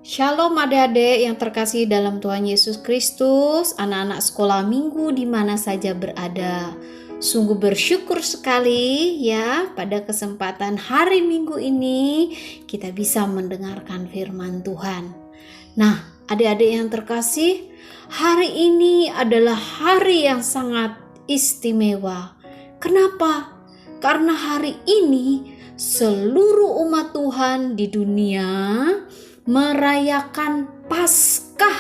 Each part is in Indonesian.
Shalom adik-adik yang terkasih dalam Tuhan Yesus Kristus, anak-anak sekolah minggu di mana saja berada. Sungguh bersyukur sekali ya pada kesempatan hari Minggu ini kita bisa mendengarkan firman Tuhan. Nah, adik-adik yang terkasih, hari ini adalah hari yang sangat istimewa. Kenapa? Karena hari ini seluruh umat Tuhan di dunia merayakan Paskah.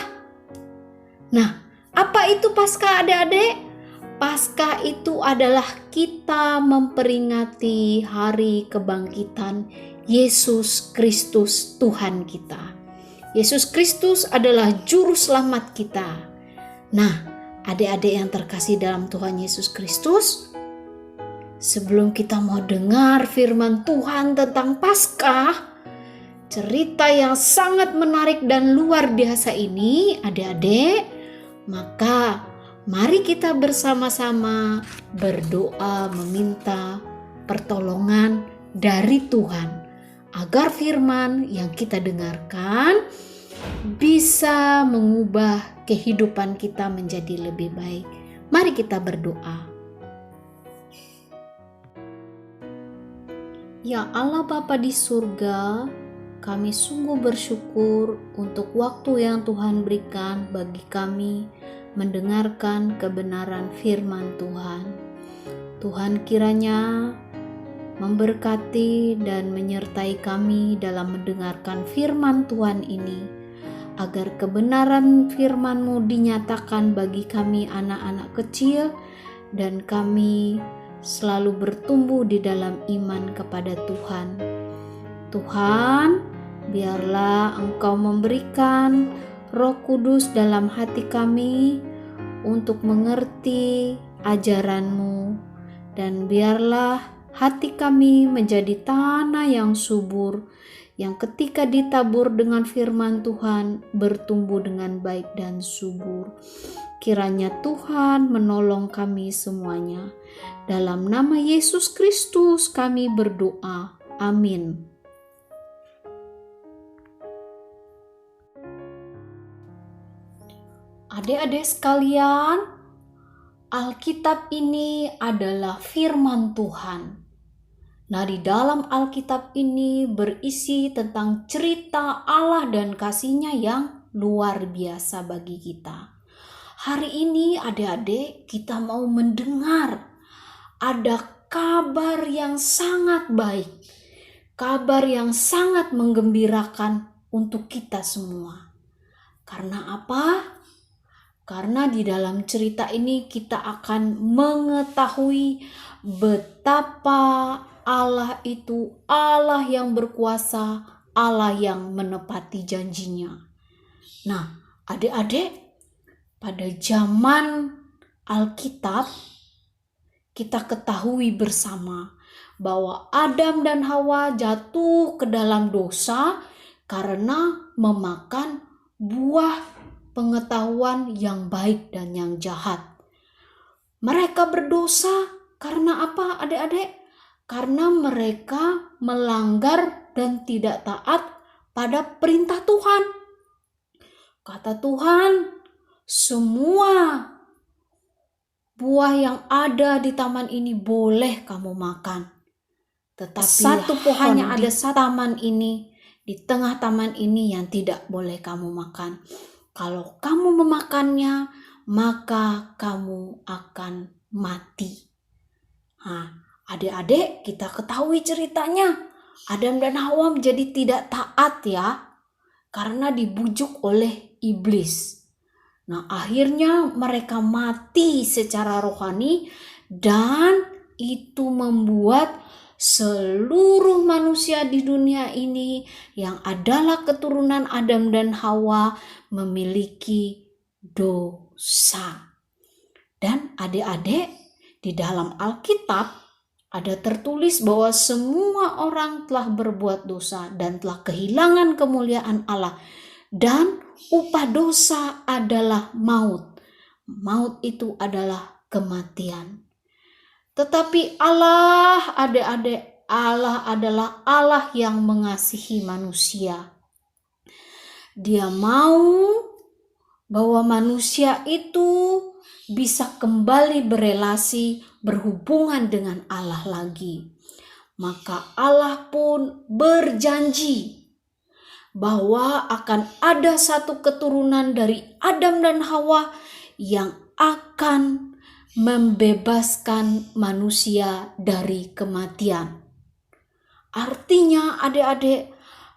Nah, apa itu Paskah adik-adik? Paskah itu adalah kita memperingati hari kebangkitan Yesus Kristus Tuhan kita. Yesus Kristus adalah juru selamat kita. Nah, adik-adik yang terkasih dalam Tuhan Yesus Kristus, sebelum kita mau dengar firman Tuhan tentang Paskah, cerita yang sangat menarik dan luar biasa ini, adik-adik, maka mari kita bersama-sama berdoa meminta pertolongan dari Tuhan agar firman yang kita dengarkan bisa mengubah kehidupan kita menjadi lebih baik. Mari kita berdoa. Ya Allah Bapa di surga, kami sungguh bersyukur untuk waktu yang Tuhan berikan bagi kami mendengarkan kebenaran firman Tuhan. Tuhan kiranya memberkati dan menyertai kami dalam mendengarkan firman Tuhan ini, agar kebenaran firman-Mu dinyatakan bagi kami anak-anak kecil dan kami selalu bertumbuh di dalam iman kepada Tuhan. Tuhan, biarlah Engkau memberikan Roh Kudus dalam hati kami untuk mengerti ajaran-Mu, dan biarlah hati kami menjadi tanah yang subur, yang ketika ditabur dengan firman Tuhan bertumbuh dengan baik dan subur. Kiranya Tuhan menolong kami semuanya. Dalam nama Yesus Kristus kami berdoa. Amin. Adik-adik sekalian, Alkitab ini adalah firman Tuhan. Nah, di dalam Alkitab ini berisi tentang cerita Allah dan kasih-Nya yang luar biasa bagi kita. Hari ini adik-adik kita mau mendengar ada kabar yang sangat baik, kabar yang sangat menggembirakan untuk kita semua. Karena apa? Karena di dalam cerita ini kita akan mengetahui betapa Allah itu Allah yang berkuasa, Allah yang menepati janjinya. Nah, adik-adik, pada zaman Alkitab kita ketahui bersama bahwa Adam dan Hawa jatuh ke dalam dosa karena memakan buah pengetahuan yang baik dan yang jahat. Mereka berdosa karena apa adik-adik? Karena mereka melanggar dan tidak taat pada perintah Tuhan. Kata Tuhan, semua buah yang ada di taman ini boleh kamu makan. Tetapi satu pohon ada satu taman ini, di tengah taman ini yang tidak boleh kamu makan. Kalau kamu memakannya, maka kamu akan mati. Nah, adik-adik kita ketahui ceritanya. Adam dan Hawa menjadi tidak taat ya, karena dibujuk oleh iblis. Nah, akhirnya mereka mati secara rohani dan itu membuat seluruh manusia di dunia ini yang adalah keturunan Adam dan Hawa memiliki dosa. Dan adik-adik, di dalam Alkitab ada tertulis bahwa semua orang telah berbuat dosa dan telah kehilangan kemuliaan Allah. Dan upah dosa adalah maut. Maut itu adalah kematian. Tetapi Allah, adik-adik, Allah adalah Allah yang mengasihi manusia. Dia mau bahwa manusia itu bisa kembali berelasi, berhubungan dengan Allah lagi. Maka Allah pun berjanji bahwa akan ada satu keturunan dari Adam dan Hawa yang akan membebaskan manusia dari kematian. Artinya adik-adik,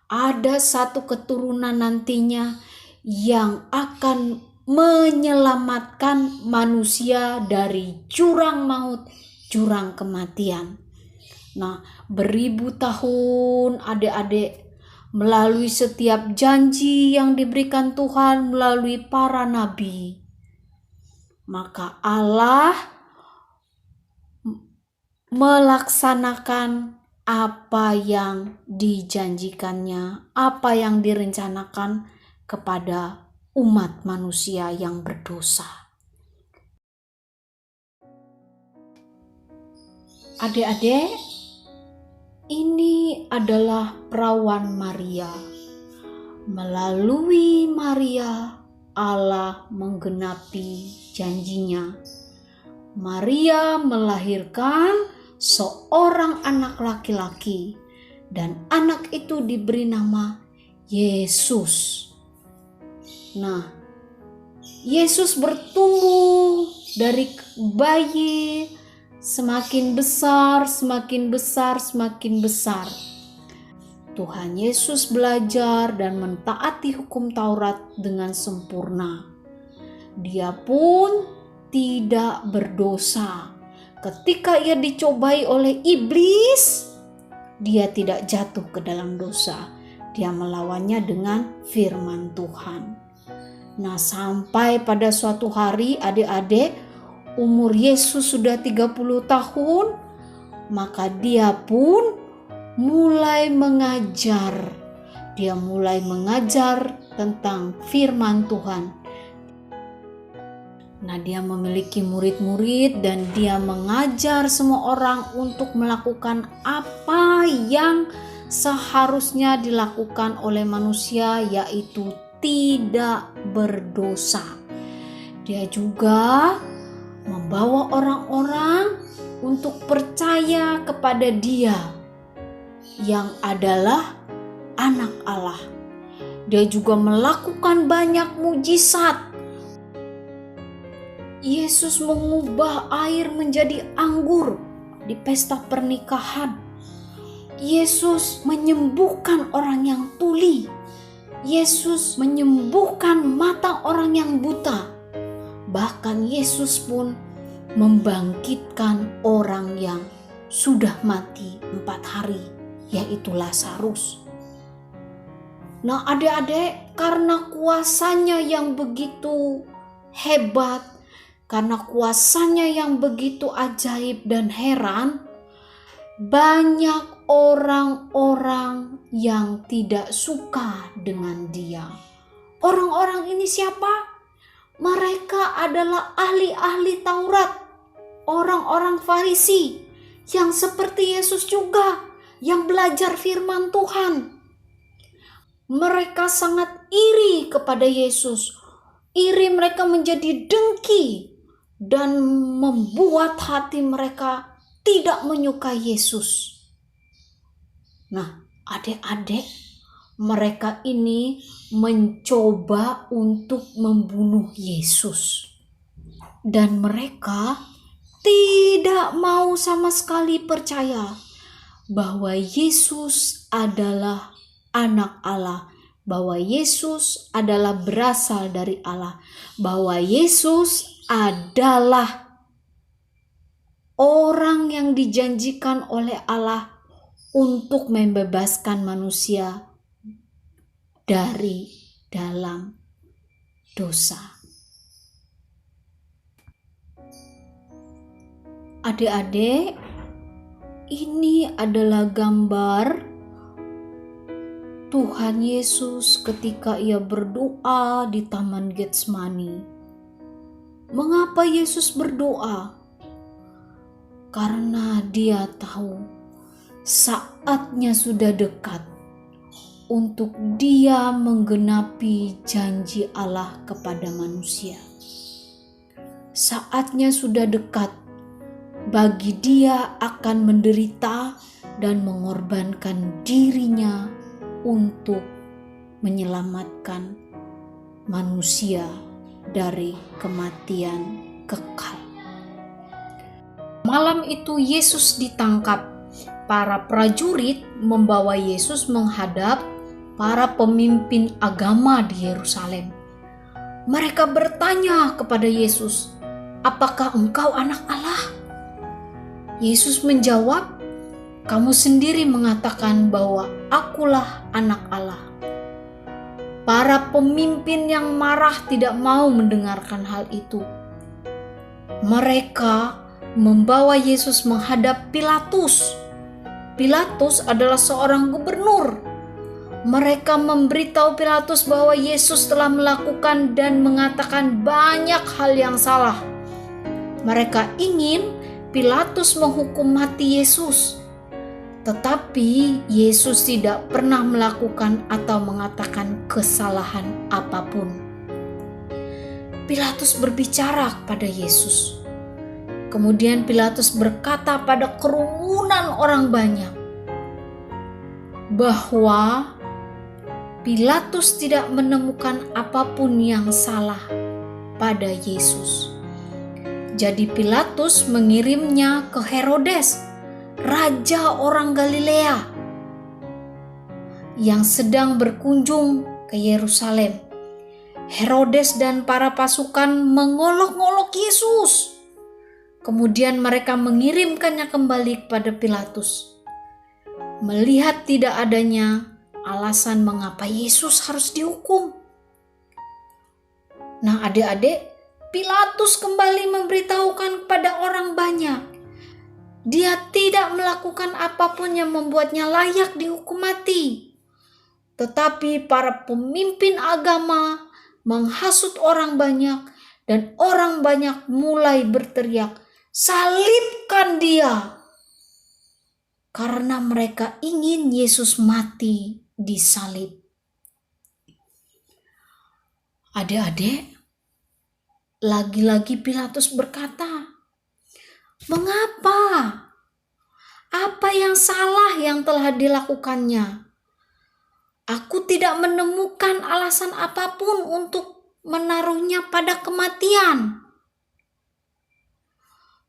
ada satu keturunan nantinya yang akan menyelamatkan manusia dari jurang maut, jurang kematian. Nah, beribu tahun adik-adik, melalui setiap janji yang diberikan Tuhan melalui para nabi, maka Allah melaksanakan apa yang dijanjikannya, apa yang direncanakan kepada umat manusia yang berdosa. Adik-adik, ini adalah perawan Maria. Melalui Maria, Allah menggenapi janjinya. Maria melahirkan seorang anak laki-laki, dan anak itu diberi nama Yesus. Nah, Yesus bertumbuh dari bayi, semakin besar, semakin besar, semakin besar. Tuhan Yesus belajar dan mentaati hukum Taurat dengan sempurna. Dia pun tidak berdosa. Ketika ia dicobai oleh iblis, dia tidak jatuh ke dalam dosa. Dia melawannya dengan firman Tuhan. Nah, sampai pada suatu hari adik-adik, umur Yesus sudah 30 tahun, maka dia pun mulai mengajar. Dia mulai mengajar tentang firman Tuhan. Nah, dia memiliki murid-murid dan dia mengajar semua orang untuk melakukan apa yang seharusnya dilakukan oleh manusia, yaitu tidak berdosa. Dia juga membawa orang-orang untuk percaya kepada Dia yang adalah Anak Allah. Dia juga melakukan banyak mujizat. Yesus mengubah air menjadi anggur di pesta pernikahan. Yesus menyembuhkan orang yang tuli. Yesus menyembuhkan mata orang yang buta. Bahkan Yesus pun membangkitkan orang yang sudah mati 4 hari, yaitu Lazarus. Nah, adik-adik, karena kuasanya yang begitu hebat, karena kuasanya yang begitu ajaib dan heran, banyak orang-orang yang tidak suka dengan Dia. Orang-orang ini siapa? Mereka adalah ahli-ahli Taurat, orang-orang Farisi yang seperti Yesus juga, yang belajar firman Tuhan. Mereka sangat iri kepada Yesus. Iri mereka menjadi dengki dan membuat hati mereka tidak menyukai Yesus. Nah, adik-adik, mereka ini mencoba untuk membunuh Yesus. Dan mereka tidak mau sama sekali percaya bahwa Yesus adalah Anak Allah, bahwa Yesus adalah berasal dari Allah, bahwa Yesus adalah orang yang dijanjikan oleh Allah untuk membebaskan manusia dari dalam dosa. Adik-adik, ini adalah gambar Tuhan Yesus ketika ia berdoa di Taman Getsemani. Mengapa Yesus berdoa? Karena Dia tahu saatnya sudah dekat untuk dia menggenapi janji Allah kepada manusia. Saatnya sudah dekat bagi dia akan menderita dan mengorbankan dirinya untuk menyelamatkan manusia dari kematian kekal. Malam itu Yesus ditangkap. Para prajurit membawa Yesus menghadap para pemimpin agama di Yerusalem. Mereka bertanya kepada Yesus, "Apakah engkau anak Allah?" Yesus menjawab, "Kamu sendiri mengatakan bahwa akulah anak Allah." Para pemimpin yang marah tidak mau mendengarkan hal itu. Mereka membawa Yesus menghadap Pilatus. Pilatus adalah seorang gubernur. Mereka memberitahu Pilatus bahwa Yesus telah melakukan dan mengatakan banyak hal yang salah. Mereka ingin Pilatus menghukum mati Yesus. Tetapi Yesus tidak pernah melakukan atau mengatakan kesalahan apapun. Pilatus berbicara kepada Yesus. Kemudian Pilatus berkata pada kerumunan orang banyak bahwa Pilatus tidak menemukan apapun yang salah pada Yesus. Jadi Pilatus mengirimnya ke Herodes, raja orang Galilea, yang sedang berkunjung ke Yerusalem. Herodes dan para pasukan mengolok-olok Yesus. Kemudian mereka mengirimkannya kembali kepada Pilatus. Melihat tidak adanya alasan mengapa Yesus harus dihukum. Nah, adik-adik, Pilatus kembali memberitahukan kepada orang banyak, dia tidak melakukan apapun yang membuatnya layak dihukum mati. Tetapi para pemimpin agama menghasut orang banyak dan orang banyak mulai berteriak, "Salibkan dia!" Karena mereka ingin Yesus mati disalib. Adik-adik, lagi-lagi Pilatus berkata, "Mengapa? Apa yang salah yang telah dilakukannya? Aku tidak menemukan alasan apapun untuk menaruhnya pada kematian."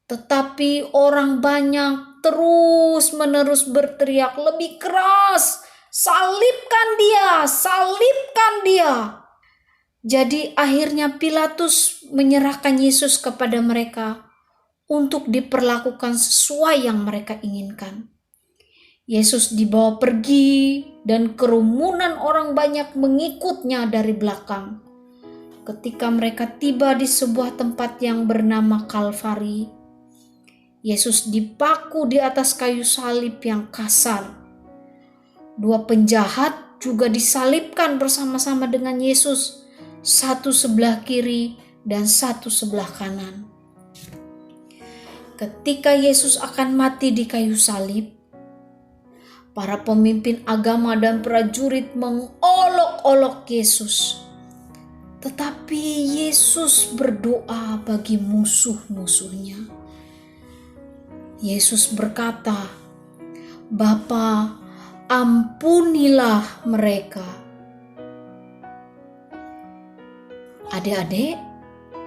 Tetapi orang banyak terus-menerus berteriak lebih keras, "Salibkan dia! Salibkan dia!" Jadi akhirnya Pilatus menyerahkan Yesus kepada mereka untuk diperlakukan sesuai yang mereka inginkan. Yesus dibawa pergi dan kerumunan orang banyak mengikutnya dari belakang. Ketika mereka tiba di sebuah tempat yang bernama Kalvari, Yesus dipaku di atas kayu salib yang kasar. Dua penjahat juga disalibkan bersama-sama dengan Yesus, satu sebelah kiri dan satu sebelah kanan. Ketika Yesus akan mati di kayu salib, para pemimpin agama dan prajurit mengolok-olok Yesus. Tetapi Yesus berdoa bagi musuh-musuhnya. Yesus berkata, "Bapa, ampunilah mereka." Adik-adik,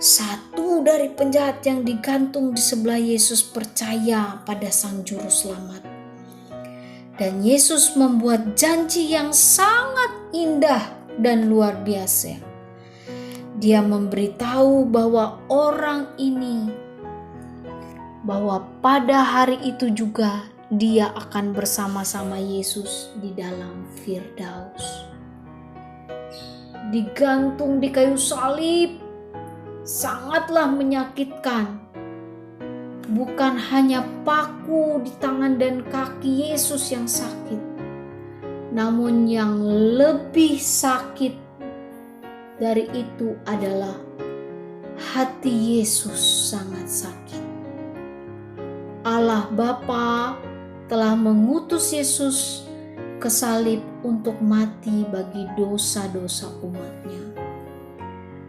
satu dari penjahat yang digantung di sebelah Yesus percaya pada Sang Juru Selamat. Dan Yesus membuat janji yang sangat indah dan luar biasa. Dia memberitahu bahwa bahwa pada hari itu juga dia akan bersama-sama Yesus di dalam Firdaus. Digantung di kayu salib sangatlah menyakitkan. Bukan hanya paku di tangan dan kaki Yesus yang sakit, namun yang lebih sakit dari itu adalah hati Yesus sangat sakit. Allah Bapa telah mengutus Yesus ke salib untuk mati bagi dosa-dosa umatnya.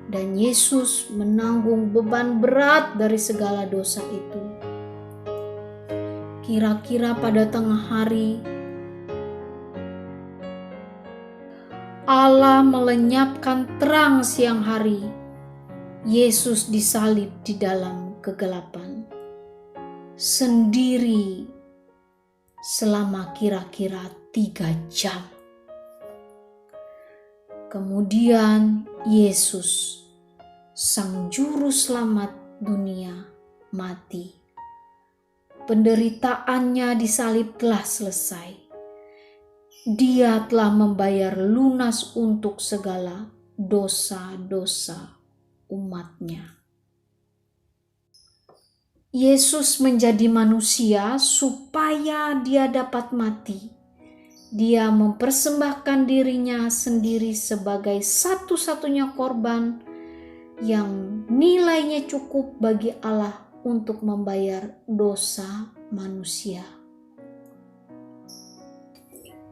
Dan Yesus menanggung beban berat dari segala dosa itu. Kira-kira pada tengah hari, Allah melenyapkan terang siang hari. Yesus disalib di dalam kegelapan sendiri selama kira-kira 3 jam. Kemudian Yesus, Sang Juru Selamat dunia, mati. Penderitaannya di salib telah selesai. Dia telah membayar lunas untuk segala dosa-dosa umatnya. Yesus menjadi manusia supaya dia dapat mati. Dia mempersembahkan dirinya sendiri sebagai satu-satunya korban yang nilainya cukup bagi Allah untuk membayar dosa manusia.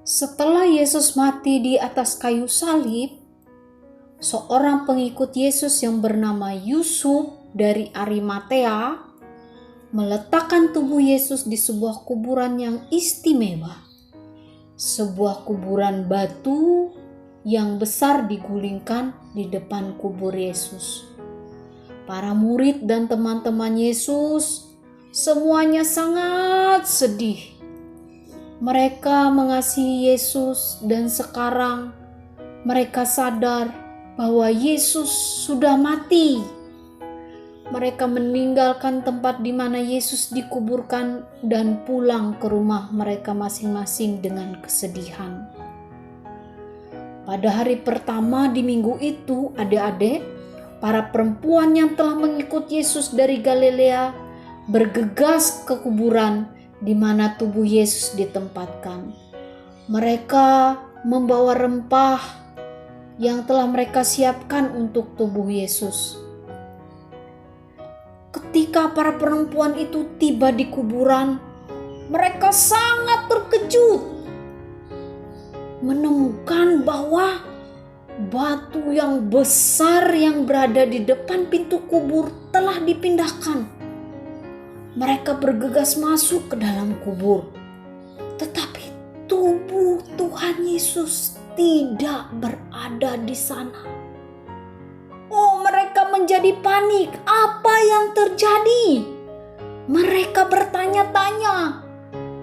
Setelah Yesus mati di atas kayu salib, seorang pengikut Yesus yang bernama Yusuf dari Arimatea meletakkan tubuh Yesus di sebuah kuburan yang istimewa. Sebuah kuburan batu yang besar digulingkan di depan kubur Yesus. Para murid dan teman-teman Yesus semuanya sangat sedih. Mereka mengasihi Yesus dan sekarang mereka sadar bahwa Yesus sudah mati. Mereka meninggalkan tempat di mana Yesus dikuburkan dan pulang ke rumah mereka masing-masing dengan kesedihan. Pada hari pertama di minggu itu, adik-adik, para perempuan yang telah mengikut Yesus dari Galilea bergegas ke kuburan di mana tubuh Yesus ditempatkan. Mereka membawa rempah yang telah mereka siapkan untuk tubuh Yesus. Ketika para perempuan itu tiba di kuburan, mereka sangat terkejut menemukan bahwa batu yang besar yang berada di depan pintu kubur telah dipindahkan. Mereka bergegas masuk ke dalam kubur, tetapi tubuh Tuhan Yesus tidak berada di sana. Oh, mereka menjadi panik. Apa yang terjadi? Mereka bertanya-tanya,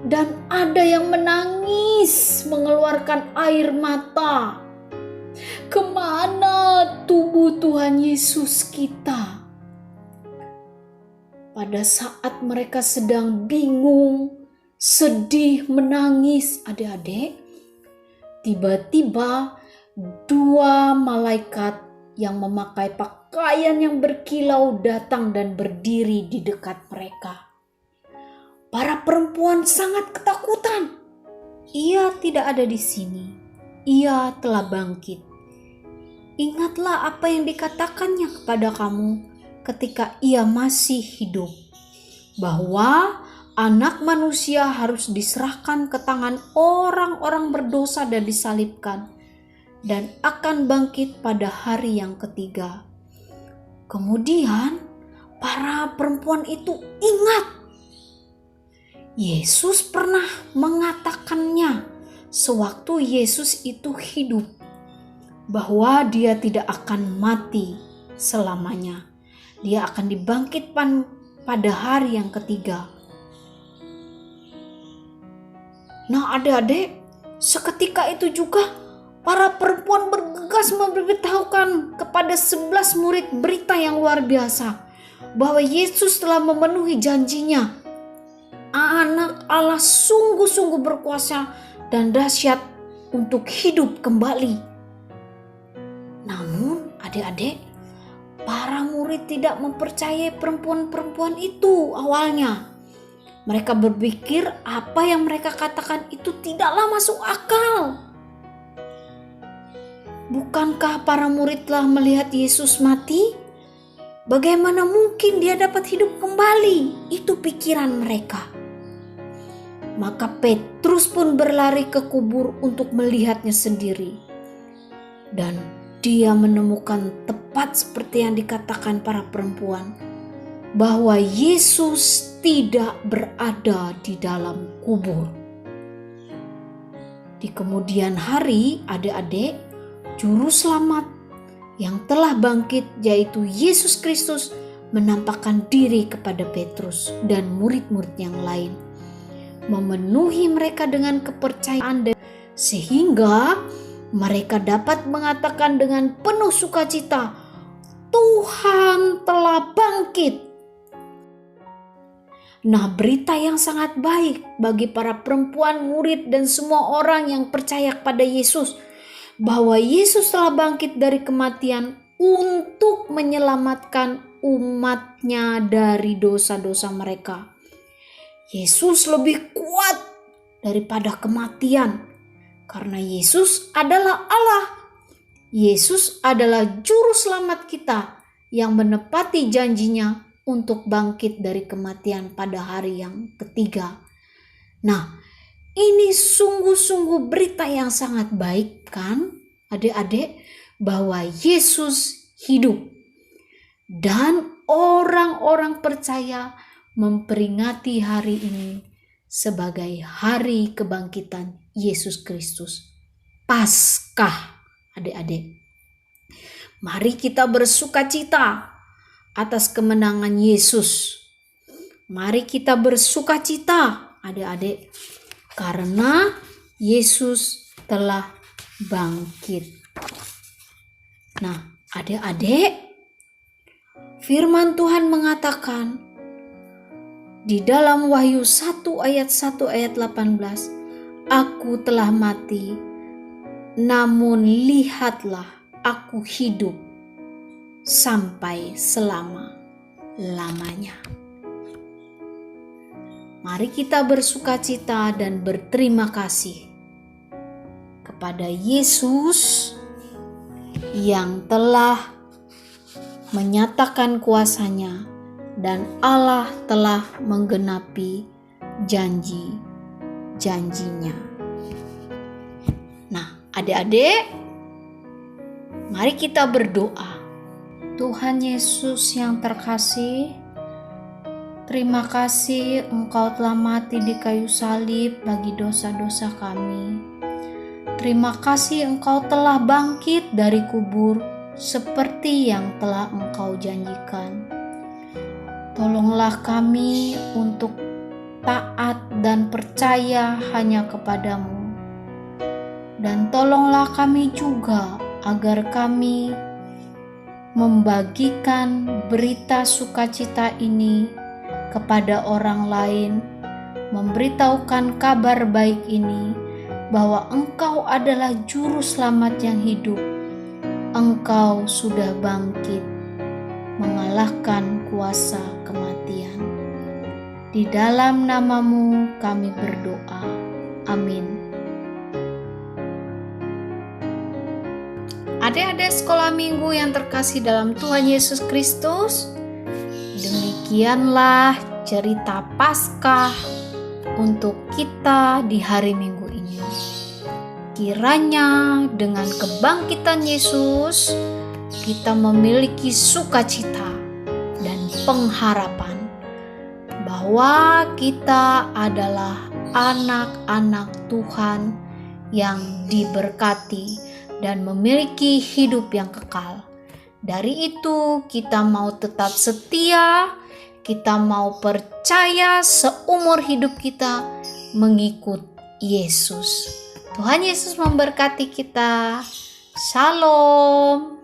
dan ada yang menangis, mengeluarkan air mata. Kemana tubuh Tuhan Yesus kita? Pada saat mereka sedang bingung, sedih, menangis, adik-adik, tiba-tiba 2 malaikat yang memakai pakaian yang berkilau datang dan berdiri di dekat mereka. Para perempuan sangat ketakutan. Ia tidak ada di sini. Ia telah bangkit. Ingatlah apa yang dikatakannya kepada kamu ketika ia masih hidup, bahwa Anak Manusia harus diserahkan ke tangan orang-orang berdosa dan disalibkan, dan akan bangkit pada hari yang ketiga. Kemudian para perempuan itu ingat, Yesus pernah mengatakannya sewaktu Yesus itu hidup, bahwa dia tidak akan mati selamanya. Dia akan dibangkitkan pada hari yang ketiga. Nah, adik-adik, seketika itu juga para perempuan bergegas memberitahukan kepada 11 murid berita yang luar biasa, bahwa Yesus telah memenuhi janjinya. Anak Allah sungguh-sungguh berkuasa dan dahsyat untuk hidup kembali. Namun adik-adik, para murid tidak mempercayai perempuan-perempuan itu awalnya. Mereka berpikir apa yang mereka katakan itu tidaklah masuk akal. Bukankah para murid telah melihat Yesus mati? Bagaimana mungkin dia dapat hidup kembali? Itu pikiran mereka. Maka Petrus pun berlari ke kubur untuk melihatnya sendiri. Dan dia menemukan tepat seperti yang dikatakan para perempuan, bahwa Yesus tidak berada di dalam kubur. Di kemudian hari, adik-adik, juru selamat yang telah bangkit, yaitu Yesus Kristus, menampakkan diri kepada Petrus dan murid-murid yang lain, memenuhi mereka dengan kepercayaan sehingga mereka dapat mengatakan dengan penuh sukacita, Tuhan telah bangkit. Nah, berita yang sangat baik bagi para perempuan, murid, dan semua orang yang percaya kepada Yesus, bahwa Yesus telah bangkit dari kematian untuk menyelamatkan umatnya dari dosa-dosa mereka. Yesus lebih kuat daripada kematian, karena Yesus adalah Allah. Yesus adalah juru selamat kita yang menepati janjinya untuk bangkit dari kematian pada hari yang ketiga. Nah, ini sungguh-sungguh berita yang sangat baik kan, adik-adik, bahwa Yesus hidup. Dan orang-orang percaya memperingati hari ini sebagai hari kebangkitan Yesus Kristus, Paskah, adik-adik. Mari kita bersukacita atas kemenangan Yesus. Mari kita bersukacita, adik-adik, karena Yesus telah bangkit. Nah, adik-adik, firman Tuhan mengatakan di dalam Wahyu 1 ayat 18, Aku telah mati, namun lihatlah aku hidup sampai selama-lamanya. Mari kita bersukacita dan berterima kasih kepada Yesus yang telah menyatakan kuasanya dan Allah telah menggenapi janji-janjinya. Nah, adik-adik, mari kita berdoa. Tuhan Yesus yang terkasih, terima kasih Engkau telah mati di kayu salib bagi dosa-dosa kami. Terima kasih Engkau telah bangkit dari kubur seperti yang telah Engkau janjikan. Tolonglah kami untuk taat dan percaya hanya kepadamu. Dan tolonglah kami juga agar kami membagikan berita sukacita ini kepada orang lain, memberitahukan kabar baik ini bahwa Engkau adalah juru selamat yang hidup. Engkau sudah bangkit, mengalahkan kuasa kematian. Di dalam nama-Mu kami berdoa. Amin. Adik-adik sekolah minggu yang terkasih dalam Tuhan Yesus Kristus, demikianlah cerita Paskah untuk kita di hari Minggu ini. Kiranya dengan kebangkitan Yesus, kita memiliki sukacita dan pengharapan bahwa kita adalah anak-anak Tuhan yang diberkati dan memiliki hidup yang kekal. Dari itu kita mau tetap setia, kita mau percaya seumur hidup kita mengikut Yesus. Tuhan Yesus memberkati kita. Shalom.